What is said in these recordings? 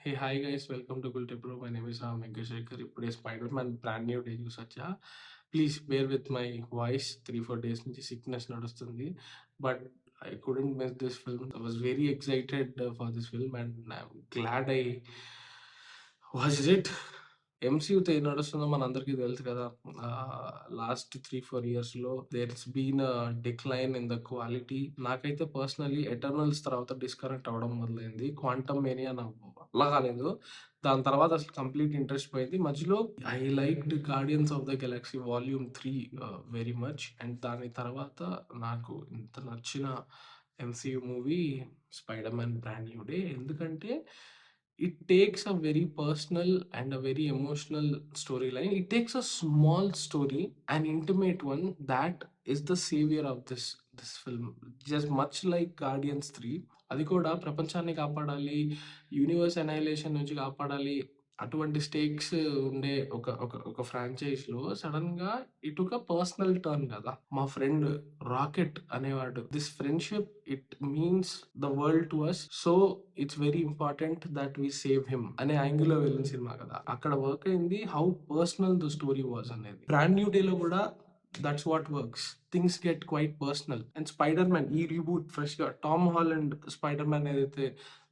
Hey, hi guys, welcome to Gulte Pro. My name is Ram Venkateshwar. ఇప్పుడే Spider Man Brand New Day చూసొచ్చా. Please bear with my voice 3-4 days నుంచి sickness నడుస్తుంది. But I couldn't miss this film. I was very excited for this film and I'm glad I watched it. ఎంసీయూతో ఏం నడుస్తుందో మనందరికీ తెలుసు కదా. Last 3-4 ఇయర్స్‌లో there's been decline in the quality. నాకైతే పర్సనల్లీ ఎటర్నల్స్ తర్వాత డిస్కనెక్ట్ అవ్వడం మొదలైంది. క్వాంటమ్ మేనియా నాకు వల్ల కాలేదు. దాని తర్వాత అసలు కంప్లీట్ ఇంట్రెస్ట్ పోయింది. మధ్యలో I liked 'guardians of the Galaxy volume 3' very much. And దాని తర్వాత నాకు ఇంత నచ్చిన MCU movie 'spider Man Brand New day'. ఎందుకంటే it takes a very personal and a very emotional storyline. It takes a small story, an intimate one, that is the savior of this film. Just much like Guardians 3. అది కూడా ప్రపంచాన్ని కాపాడాలి, universe అనైలేషన్ నుంచి కాపాడాలి. అటువంటి స్టేక్స్ ఉండే ఒక ఒక ఒక ఫ్రాంచైజ్‌లో సడెన్‌గా it took a personal turn కదా! మా ఫ్రెండ్ రాకెట్ అనేవాడు. This friendship it means the world to us. So it's very important that we save him అనే యాంగిల్‌లో వెళ్ళిన సినిమా కదా! అక్కడ వర్క్ అయింది how personal the story was అనేది. బ్రాండ్ న్యూ డేలో కూడా that's what works. Things get quite personal. And 'Spider Man' ఈ రీబూట్ ఫ్రెష్‌గా టామ్ హాలండ్ 'స్పైడర్ మ్యాన్' ఏదైతే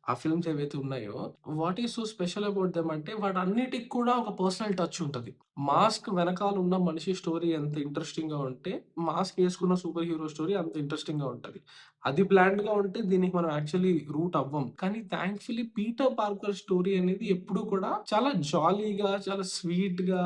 ఆ ఫిల్మ్స్ ఏవైతే ఉన్నాయో, what is so special about them అంటే వాటన్నిటికి కూడా ఒక పర్సనల్ టచ్ ఉంటది. మాస్క్ వెనకాల ఉన్న మనిషి స్టోరీ ఎంత ఇంట్రెస్టింగ్‌గా ఉంటే, మాస్క్ ఏసుకున్న సూపర్ హీరో స్టోరీ అంత ఇంట్రెస్టింగ్‌గా ఉంటది. అది బ్లాండ్‌గా ఉంటే దీనికి మనం యాక్చువల్లీ రూట్ అవ్వం. కానీ థాంక్‌ఫుల్లీ పీటర్ పార్కర్ స్టోరీ అనేది ఎప్పుడు కూడా చాలా జాలీగా, చాలా స్వీట్‌గా,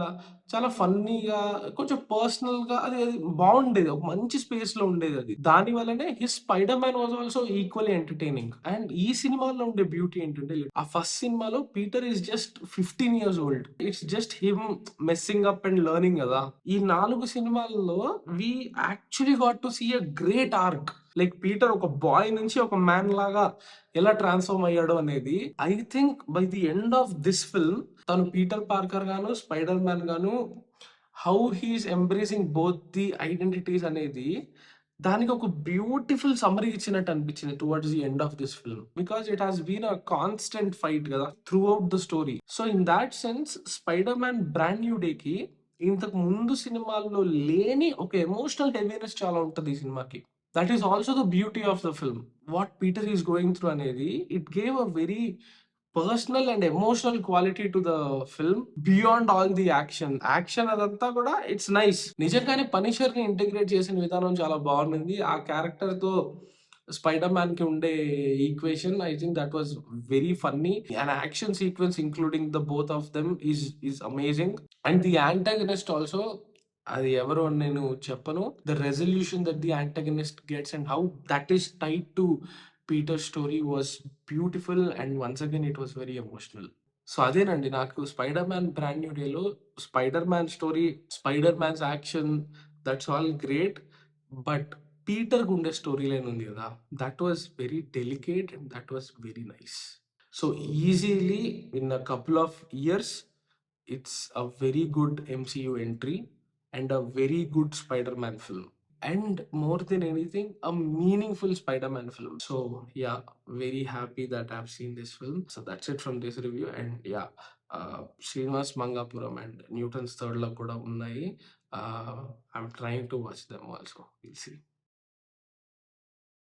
చాలా ఫన్నీగా, కొంచెం పర్సనల్‌గా అది బావుండేది. ఒక మంచి స్పేస్‌లో ఉండేదది. దాని వల్లనే his 'Spider Man' was also equally entertaining. And ఈ సినిమాలో ఉండే బ్యూటీ ఏంటంటే, ఆ ఫస్ట్ సినిమాలో Peter is just 15 years old. It's just him messing up and learning గదా! ఈ 4 సినిమాల్లో we actually got to see a great arc. Like Peter ఒక బాయ్ నుంచి ఒక మ్యాన్ లాగా ఎలా ట్రాన్స్‌ఫార్మ్ అయ్యాడు అనేది, I think by the end of this film తను పీటర్ పార్కర్ గాను, స్పైడర్ మ్యాన్ గాను how he is embracing both the identities అనేది దానికి ఒక బ్యూటిఫుల్ సమ్మరీ ఇచ్చినట్టు అనిపించింది towards the end of this film. Because it has been a constant fight కదా throughout the story. So in that sense 'Spider Man Brand New డే'కి ఇంతకు ముందు సినిమాల్లో లేని ఒక ఎమోషనల్ హెవీనెస్ చాలా ఉంటది ఈ సినిమాకి. That is also the beauty of the film. What Peter is going through అనేది it gave a very personal and emotional quality to the film beyond all the action. Action అదంతా కూడా it's nice. నిజంగానే Punisher ని integrate చేసిన విధానం చాలా బాగుంది. ఆ క్యారెక్టర్ తో స్పైడర్ మ్యాన్ కి ఉండే equation I think that was very funny. And action sequence including the both of them is amazing. And the antagonist also, అది ఎవరో అని నేను చెప్పను. The resolution that the antagonist gets and how that is tied to Peter story was beautiful and once again it was very emotional. So అదేనండి నాకు 'Spider Man Brand New డే'లో Spider Man story, Spider Man's action that's all great. But Peter గుండే story line ఉంది కదా! That was very delicate and that was very nice. So easily in a couple of years it's a very good MCU entry and a very good Spider-Man film. And more than anything, a meaningful Spider-Man film. So yeah, very happy that I've seen this film. So that's it from this review. And yeah, Srinivas Mangapuram and Newton's Third Law kuda unnai. I'm trying to watch them also. We'll see.